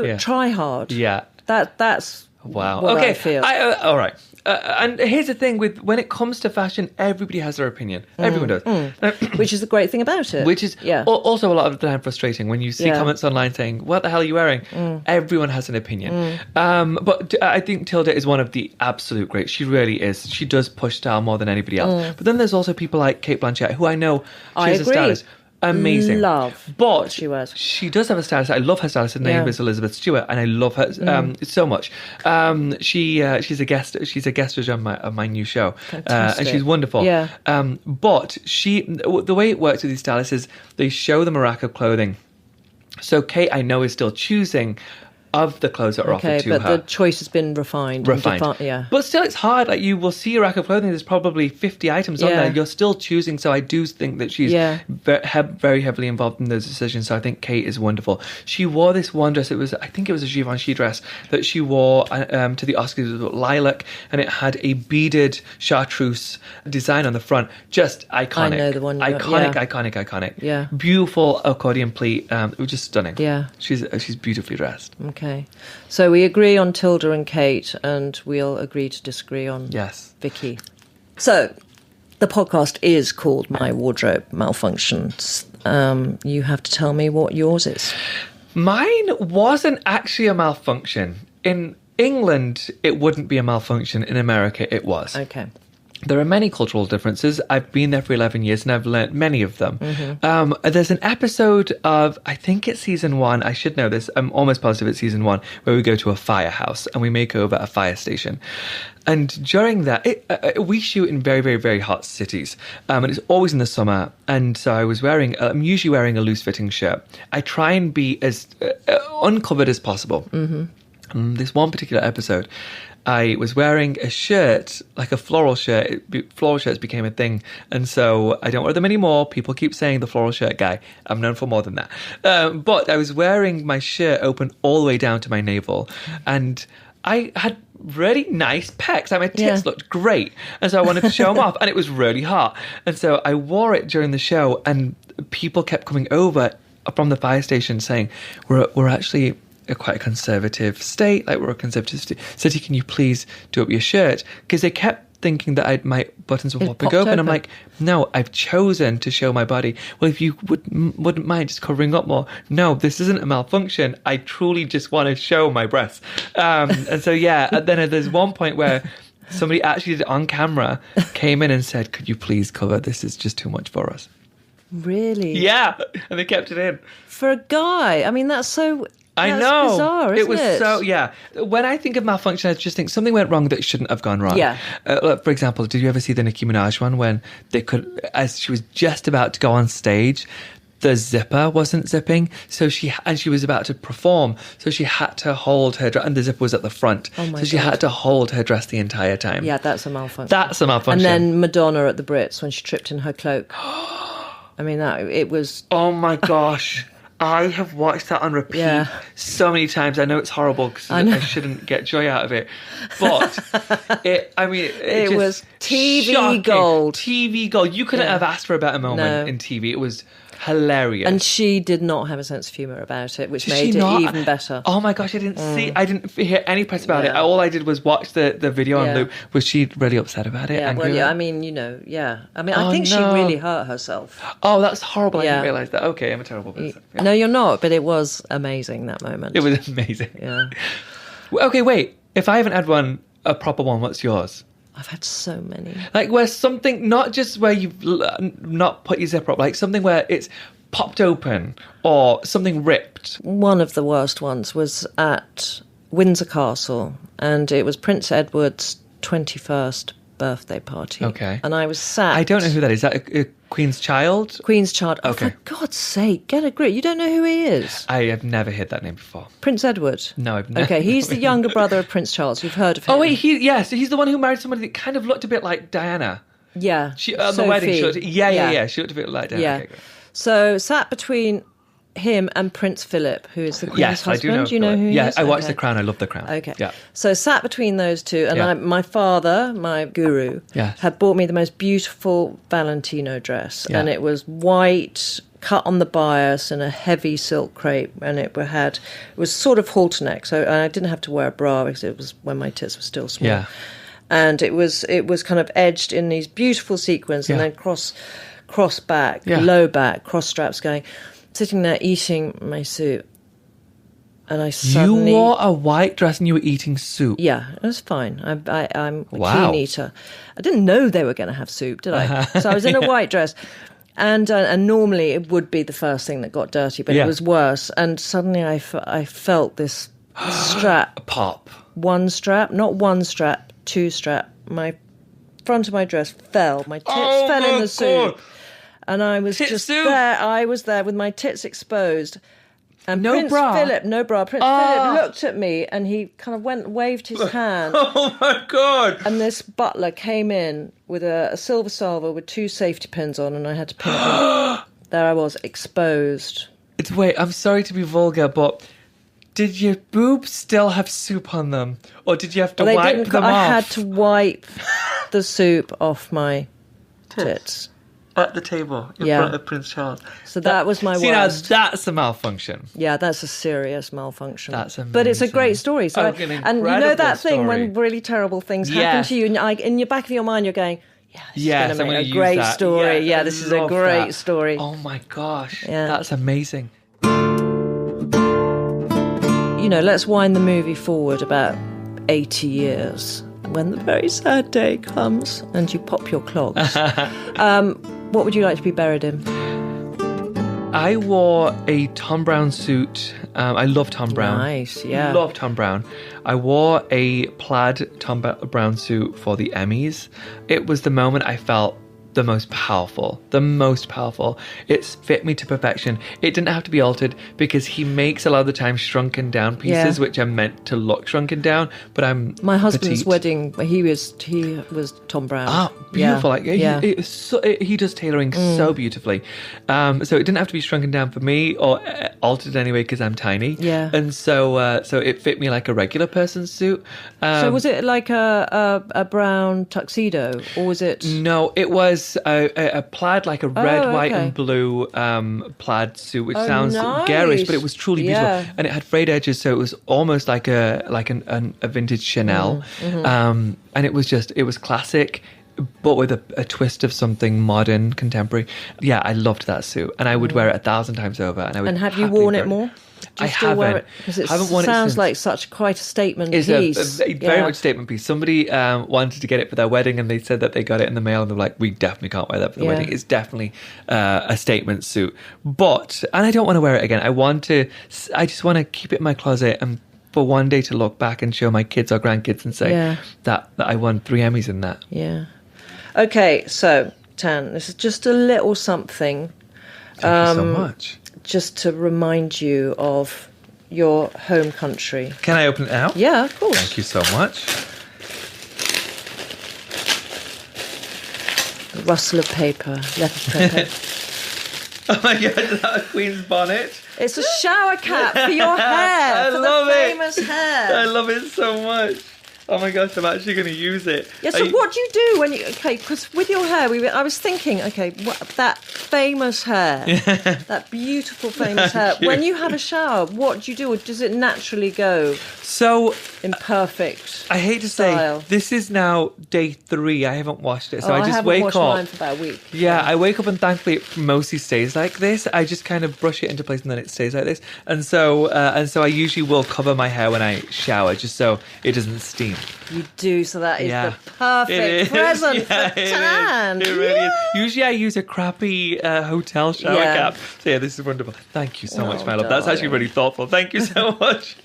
[SPEAKER 2] Yeah.
[SPEAKER 1] try hard.
[SPEAKER 2] Yeah.
[SPEAKER 1] That's
[SPEAKER 2] Wow.
[SPEAKER 1] what
[SPEAKER 2] Okay.
[SPEAKER 1] I feel.
[SPEAKER 2] All right. And here's the thing: when it comes to fashion, everybody has their opinion. Everyone does.
[SPEAKER 1] Which is the great thing about it.
[SPEAKER 2] Which is also a lot of the time frustrating when you see
[SPEAKER 1] Yeah.
[SPEAKER 2] comments online saying, "What the hell are you wearing?" Everyone has an opinion. But I think Tilda is one of the absolute greats. She really is. She does push style more than anybody else. But then there's also people like Kate Blanchett, who I know
[SPEAKER 1] I
[SPEAKER 2] she's a
[SPEAKER 1] agree.
[SPEAKER 2] stylist. Amazing.
[SPEAKER 1] Love
[SPEAKER 2] but
[SPEAKER 1] what she wears.
[SPEAKER 2] She does have a stylist. I love her stylist. Her name
[SPEAKER 1] Yeah.
[SPEAKER 2] is Elizabeth Stewart, and I love her so much. She's a guest judge on my new show, and
[SPEAKER 1] Fantastic.
[SPEAKER 2] she's wonderful.
[SPEAKER 1] Yeah.
[SPEAKER 2] But the way it works with these stylists is they show them a rack of clothing. So Kate, I know, is still choosing of the clothes that are offered to
[SPEAKER 1] but
[SPEAKER 2] her.
[SPEAKER 1] the choice has been refined. and yeah.
[SPEAKER 2] But still, it's hard. Like, you will see a rack of clothing. There's probably 50 items on
[SPEAKER 1] Yeah.
[SPEAKER 2] there. You're still choosing. So I do think that she's very heavily involved in those decisions. So I think Kate is wonderful. She wore this one dress. I think it was a Givenchy dress that she wore to the Oscars. It was lilac, and it had a beaded chartreuse design on the front. Just iconic.
[SPEAKER 1] I know the one.
[SPEAKER 2] Iconic.
[SPEAKER 1] Yeah.
[SPEAKER 2] Beautiful accordion pleat. It was just stunning.
[SPEAKER 1] Yeah.
[SPEAKER 2] She's beautifully dressed.
[SPEAKER 1] Okay. So we agree on Tilda and Kate, and we'll agree to disagree on
[SPEAKER 2] Yes.
[SPEAKER 1] Vicky. So the podcast is called My Wardrobe Malfunctions. You have to tell me what yours is.
[SPEAKER 2] Mine wasn't actually a malfunction. In England, it wouldn't be a malfunction. In America, it was.
[SPEAKER 1] Okay.
[SPEAKER 2] There are many cultural differences. I've been there for 11 years and I've learnt many of them. There's an episode of, I think it's season 1, I should know this, I'm almost positive it's season 1, where we go to a firehouse and we make over a fire station. And during that, we shoot in very, very, very hot cities. And it's always in the summer. And so I'm usually wearing a loose-fitting shirt. I try and be as uncovered as possible. This one particular episode, I was wearing a shirt, like a floral shirt. Floral shirts became a thing. And so I don't wear them anymore. People keep saying the floral shirt guy. I'm known for more than that. But I was wearing my shirt open all the way down to my navel. And I had really nice pecs. Like, my tits looked great. And so I wanted to show them off. And it was really hot. And so I wore it during the show. And people kept coming over from the fire station saying, we're actually quite a conservative state, like we're a conservative city, can you please do up your shirt? Because they kept thinking that my buttons were popping open. I'm like, no, I've chosen to show my body. Well, if you wouldn't mind just covering up more. No, this isn't a malfunction. I truly just want to show my breasts. And so, and then there's one point where Somebody actually did it on camera, came in and said, "Could you please cover? This is just too much for us."
[SPEAKER 1] Really?
[SPEAKER 2] Yeah, and they kept it in.
[SPEAKER 1] For a guy, I mean, that's
[SPEAKER 2] I
[SPEAKER 1] that's
[SPEAKER 2] know.
[SPEAKER 1] bizarre, isn't
[SPEAKER 2] It was so, yeah. When I think of Malfunction, I just think something went wrong that shouldn't have gone wrong.
[SPEAKER 1] Yeah.
[SPEAKER 2] For example, did you ever see the Nicki Minaj one when as she was just about to go on stage, the zipper wasn't zipping, so she was about to perform, so she had to hold her dress, and the zipper was at the front, so she had to hold her dress the entire time.
[SPEAKER 1] Yeah, that's a malfunction.
[SPEAKER 2] That's a malfunction.
[SPEAKER 1] And then Madonna at the Brits when she tripped in her cloak. I mean, it was...
[SPEAKER 2] Oh my gosh. I have watched that on repeat so many times. I know it's horrible because I shouldn't get joy out of it. But, it just
[SPEAKER 1] was TV
[SPEAKER 2] shocking.
[SPEAKER 1] gold.
[SPEAKER 2] TV gold. You couldn't have asked for a better moment in TV. It was hilarious.
[SPEAKER 1] And she did not have a sense of humour about it, which made it even better.
[SPEAKER 2] Oh my gosh, I didn't hear any press about it. All I did was watch the video on loop. Was she really upset about it?
[SPEAKER 1] Yeah, well, I mean, I think she really hurt herself.
[SPEAKER 2] Oh, that's horrible. I didn't realise that. Okay, I'm a terrible person. Yeah.
[SPEAKER 1] No, you're not, but it was amazing, that moment.
[SPEAKER 2] It was amazing.
[SPEAKER 1] Yeah.
[SPEAKER 2] Okay, wait. If I haven't had a proper one, what's yours?
[SPEAKER 1] I've had so many.
[SPEAKER 2] Like where something, not just where you've not put your zipper up, like something where it's popped open or something ripped.
[SPEAKER 1] One of the worst ones was at Windsor Castle, and it was Prince Edward's 21st birthday party.
[SPEAKER 2] Okay.
[SPEAKER 1] And I was sat...
[SPEAKER 2] I don't know who that is. Is that a Queen's Child?
[SPEAKER 1] Queen's Child.
[SPEAKER 2] Okay.
[SPEAKER 1] Oh, for God's sake, get a grip. You don't know who he is?
[SPEAKER 2] I have never heard that name before.
[SPEAKER 1] Prince Edward?
[SPEAKER 2] No, I've never.
[SPEAKER 1] Okay, he's the younger brother of Prince Charles. You've heard of him.
[SPEAKER 2] Oh, wait, so he's the one who married somebody that kind of looked a bit like Diana.
[SPEAKER 1] Yeah.
[SPEAKER 2] On the wedding, she looked, she looked a bit like Diana.
[SPEAKER 1] Yeah.
[SPEAKER 2] Okay, great.
[SPEAKER 1] So, sat between him and Prince Philip, who is the Queen's husband.
[SPEAKER 2] I do know.
[SPEAKER 1] Do you know who he is?
[SPEAKER 2] I watched The Crown. I love The Crown.
[SPEAKER 1] Okay.
[SPEAKER 2] Yeah.
[SPEAKER 1] So sat between those two, and my father, my guru, had bought me the most beautiful Valentino dress, and it was white, cut on the bias, in a heavy silk crepe, and it was sort of halter neck, so I didn't have to wear a bra because it was when my tits were still small.
[SPEAKER 2] Yeah.
[SPEAKER 1] And it was kind of edged in these beautiful sequins, and then cross back, low back, cross straps going. Sitting there eating my soup, and I suddenly...
[SPEAKER 2] You wore a white dress and you were eating soup?
[SPEAKER 1] Yeah, it was fine. I'm a keen eater. I didn't know they were going to have soup, did I? So I was in a white dress, and normally it would be the first thing that got dirty, but it was worse. And suddenly I felt this strap.
[SPEAKER 2] Pop.
[SPEAKER 1] One strap, not one strap, two strap. My front of my dress fell. My tits fell in the soup. And I was there. I was there with my tits exposed. And Prince Philip looked at me, and he kind of waved his hand.
[SPEAKER 2] Oh my God.
[SPEAKER 1] And this butler came in with a silver salver with 2 safety pins on, and I had to pin it on. There I was, exposed.
[SPEAKER 2] Wait, I'm sorry to be vulgar, but did your boobs still have soup on them? Or did you have to wipe them off?
[SPEAKER 1] I had to wipe the soup off my tits.
[SPEAKER 2] At the table in front of Prince Charles.
[SPEAKER 1] So that was my worst.
[SPEAKER 2] Now that's a malfunction.
[SPEAKER 1] Yeah, that's a serious malfunction.
[SPEAKER 2] That's amazing.
[SPEAKER 1] But it's a great story. So, and you know that thing when really terrible things happen to you, and in your back of your mind you're going, this is going to make a great story. Yeah, this is a great story.
[SPEAKER 2] Oh my gosh, that's amazing.
[SPEAKER 1] Let's wind the movie forward about 80 years. When the very sad day comes and you pop your clogs. What would you like to be buried in?
[SPEAKER 2] I wore a Tom Brown suit. I love Tom Brown.
[SPEAKER 1] Nice, yeah.
[SPEAKER 2] Love Tom Brown. I wore a plaid Tom Brown suit for the Emmys. It was the moment I felt the most powerful. It fit me to perfection. It didn't have to be altered because he makes a lot of the time shrunken down pieces, which are meant to look shrunken down. But my
[SPEAKER 1] husband's wedding. He was Tom Brown.
[SPEAKER 2] Ah, beautiful! He does tailoring so beautifully. So it didn't have to be shrunken down for me or altered anyway because I'm tiny.
[SPEAKER 1] Yeah,
[SPEAKER 2] and so it fit me like a regular person's suit.
[SPEAKER 1] So was it like a brown tuxedo, or was it?
[SPEAKER 2] No, it was a plaid, like a red, white, and blue plaid suit, which sounds garish, but it was truly beautiful, and it had frayed edges, so it was almost like a vintage Chanel, and it was classic, but with a twist of something modern, contemporary. Yeah, I loved that suit, and I would wear it 1,000 times over. And I would.
[SPEAKER 1] And have you worn it more? Do
[SPEAKER 2] I
[SPEAKER 1] you still
[SPEAKER 2] haven't.
[SPEAKER 1] wear it? Because it
[SPEAKER 2] haven't worn
[SPEAKER 1] sounds
[SPEAKER 2] it since.
[SPEAKER 1] like such quite a statement
[SPEAKER 2] It's
[SPEAKER 1] piece.
[SPEAKER 2] a very much statement piece. Somebody wanted to get it for their wedding, and they said that they got it in the mail, and they were like, "We definitely can't wear that for the wedding." It's definitely a statement suit, and I don't want to wear it again. I just want to keep it in my closet and for one day to look back and show my kids or grandkids and say that I won 3 Emmys in that.
[SPEAKER 1] Yeah. Okay, so Tan, this is just a little something.
[SPEAKER 2] Thank you so much.
[SPEAKER 1] Just to remind you of your home country.
[SPEAKER 2] Can I open it now?
[SPEAKER 1] Yeah, of course.
[SPEAKER 2] Thank you so much.
[SPEAKER 1] The rustle of paper, letter paper.
[SPEAKER 2] Oh my God, is that a Queen's bonnet?
[SPEAKER 1] It's a shower cap for your hair.
[SPEAKER 2] I
[SPEAKER 1] for
[SPEAKER 2] love
[SPEAKER 1] the
[SPEAKER 2] it.
[SPEAKER 1] famous hair.
[SPEAKER 2] I love it so much. Oh my gosh, I'm actually going to use it.
[SPEAKER 1] Yeah, so what do you do when you... Okay, because with your hair, I was thinking, okay, that famous hair, that beautiful famous hair, when you have a shower, what do you do? Or does it naturally go in perfect
[SPEAKER 2] I hate to
[SPEAKER 1] style?
[SPEAKER 2] say, this is now day 3. I haven't washed it. So I just
[SPEAKER 1] wake
[SPEAKER 2] wake
[SPEAKER 1] up.
[SPEAKER 2] up.
[SPEAKER 1] Mine for about a week.
[SPEAKER 2] Yeah, I wake up and thankfully it mostly stays like this. I just kind of brush it into place and then it stays like this. And so I usually will cover my hair when I shower just so it doesn't steam.
[SPEAKER 1] You do, so that is the perfect present for Tan.
[SPEAKER 2] It really is. Usually I use a crappy hotel shower cap. So yeah, this is wonderful. Thank you so much, my love. That's actually really thoughtful. Thank you so much.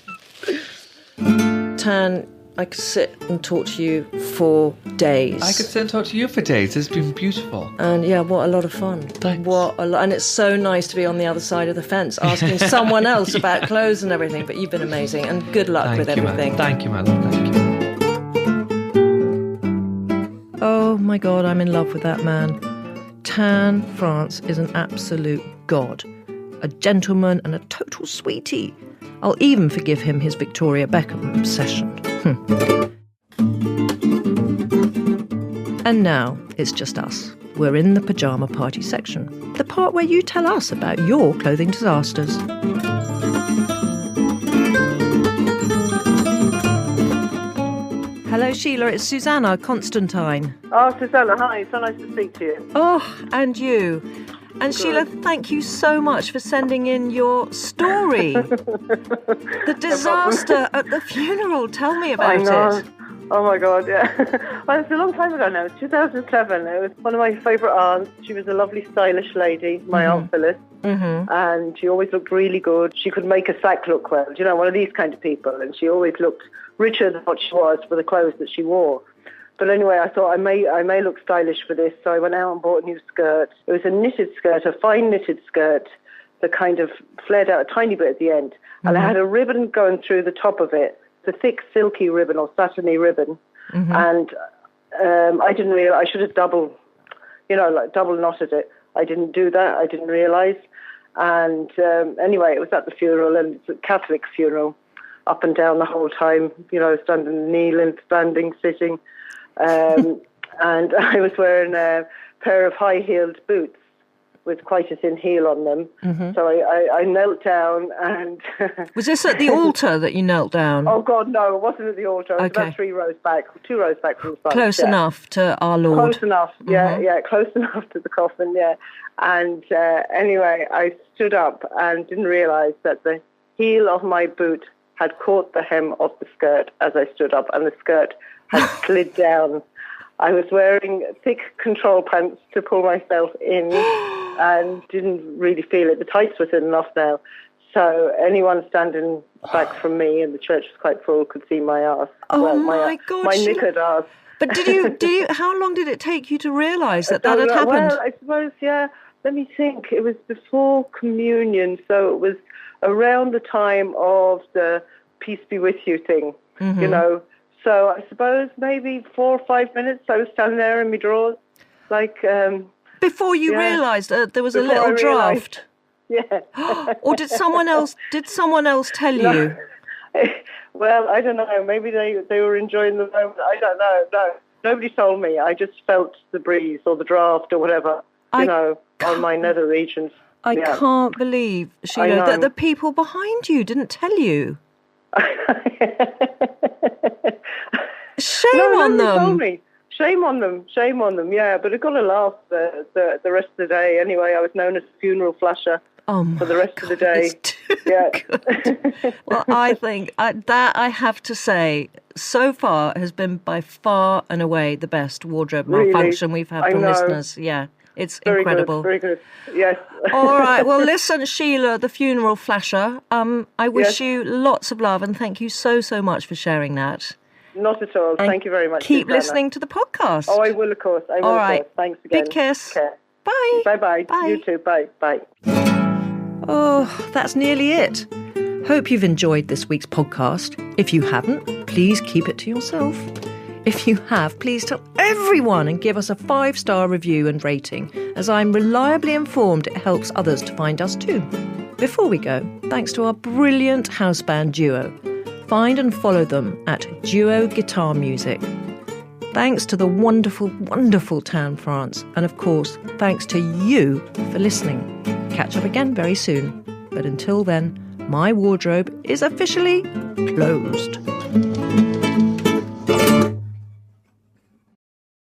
[SPEAKER 1] Tan, I could sit and talk to you for days.
[SPEAKER 2] I could sit and talk to you for days. It's been beautiful.
[SPEAKER 1] And yeah, what a lot of fun.
[SPEAKER 2] Thanks.
[SPEAKER 1] And it's so nice to be on the other side of the fence asking someone else about clothes and everything. But you've been amazing, and good luck with everything.
[SPEAKER 2] Thank you, my love. Thank you.
[SPEAKER 1] Oh my God, I'm in love with that man. Tan France is an absolute god. A gentleman and a total sweetie. I'll even forgive him his Victoria Beckham obsession. And now it's just us. We're in the pyjama party section, the part where you tell us about your clothing disasters. Hello, Sheila. It's Susanna Constantine.
[SPEAKER 3] Oh, Susanna, hi. So nice to speak to you.
[SPEAKER 1] Oh, and you. And Sheila, thank you so much for sending in your story. The disaster at the funeral. Tell me about it.
[SPEAKER 3] Oh my God, yeah. Well, it's a long time ago now. It's 2007. It was one of my favourite aunts. She was a lovely, stylish lady, my Aunt Phyllis. Mm-hmm. And she always looked really good. She could make a sack look well. You know, one of these kind of people. And she always looked richer than what she was for the clothes that she wore. But anyway, I thought I may look stylish for this, so I went out and bought a new skirt. It was a knitted skirt, a fine knitted skirt that kind of flared out a tiny bit at the end. And I had a ribbon going through the top of it, the thick silky ribbon or satiny ribbon. And I didn't realize, I should have double knotted it. I didn't do that. I didn't realize. And anyway, it was at the funeral, and it's a Catholic funeral, up and down the whole time, you know, standing, kneeling, standing, sitting. And I was wearing a pair of high-heeled boots with quite a thin heel on them. So I knelt down and...
[SPEAKER 1] Was this at the altar that you knelt down?
[SPEAKER 3] Oh, God, no, it wasn't at the altar. It was about 2 rows back from the front.
[SPEAKER 1] Close enough to our Lord.
[SPEAKER 3] Close enough, yeah, close enough to the coffin, yeah. And anyway, I stood up and didn't realise that the heel of my boot had caught the hem of the skirt as I stood up, and the skirt had slid down. I was wearing thick control pants to pull myself in and didn't really feel it. The tights were thin enough now. So anyone standing back from me, and the church was quite full, could see my arse.
[SPEAKER 1] Oh, my God.
[SPEAKER 3] My knickered arse.
[SPEAKER 1] But did you, how long did it take you to realise that had happened?
[SPEAKER 3] Well, I suppose, yeah, let me think. It was before communion, so it was around the time of the peace be with you thing, you know. So I suppose maybe 4 or 5 minutes I was standing there in my drawers, like...
[SPEAKER 1] before you realised there was a little draft?
[SPEAKER 3] Yeah.
[SPEAKER 1] Or did someone else tell you?
[SPEAKER 3] Well, I don't know. Maybe they were enjoying the moment. I don't know. No, nobody told me. I just felt the breeze or the draft or whatever, on my nether regions.
[SPEAKER 1] I can't believe, Sheila, that the people behind you didn't tell you. Shame on them.
[SPEAKER 3] Told me. Shame on them. Yeah, but it got a laugh the rest of the day. Anyway, I was known as a funeral flasher for the rest of the day. Yeah.
[SPEAKER 1] Good. Well, I think that I have to say, so far has been by far and away the best wardrobe malfunction we've had from listeners. Yeah. It's
[SPEAKER 3] very
[SPEAKER 1] incredible.
[SPEAKER 3] Very good. Yes.
[SPEAKER 1] All right. Well, listen, Sheila, the funeral flasher, I wish you lots of love and thank you so much for sharing that.
[SPEAKER 3] Not at all. Thank you very much.
[SPEAKER 1] Keep listening to the podcast.
[SPEAKER 3] Oh, I will, of course.
[SPEAKER 1] All right.
[SPEAKER 3] Of course. Thanks again.
[SPEAKER 1] Big kiss.
[SPEAKER 3] Okay.
[SPEAKER 1] Bye.
[SPEAKER 3] Bye-bye.
[SPEAKER 1] Bye.
[SPEAKER 3] You too. Bye. Bye.
[SPEAKER 1] Oh, that's nearly it. Hope you've enjoyed this week's podcast. If you haven't, please keep it to yourself. If you have, please tell everyone and give us a 5-star review and rating, as I'm reliably informed it helps others to find us too. Before we go, thanks to our brilliant house band duo. Find and follow them at Duo Guitar Music. Thanks to the wonderful, wonderful Tan France. And of course, thanks to you for listening. Catch up again very soon. But until then, my wardrobe is officially closed.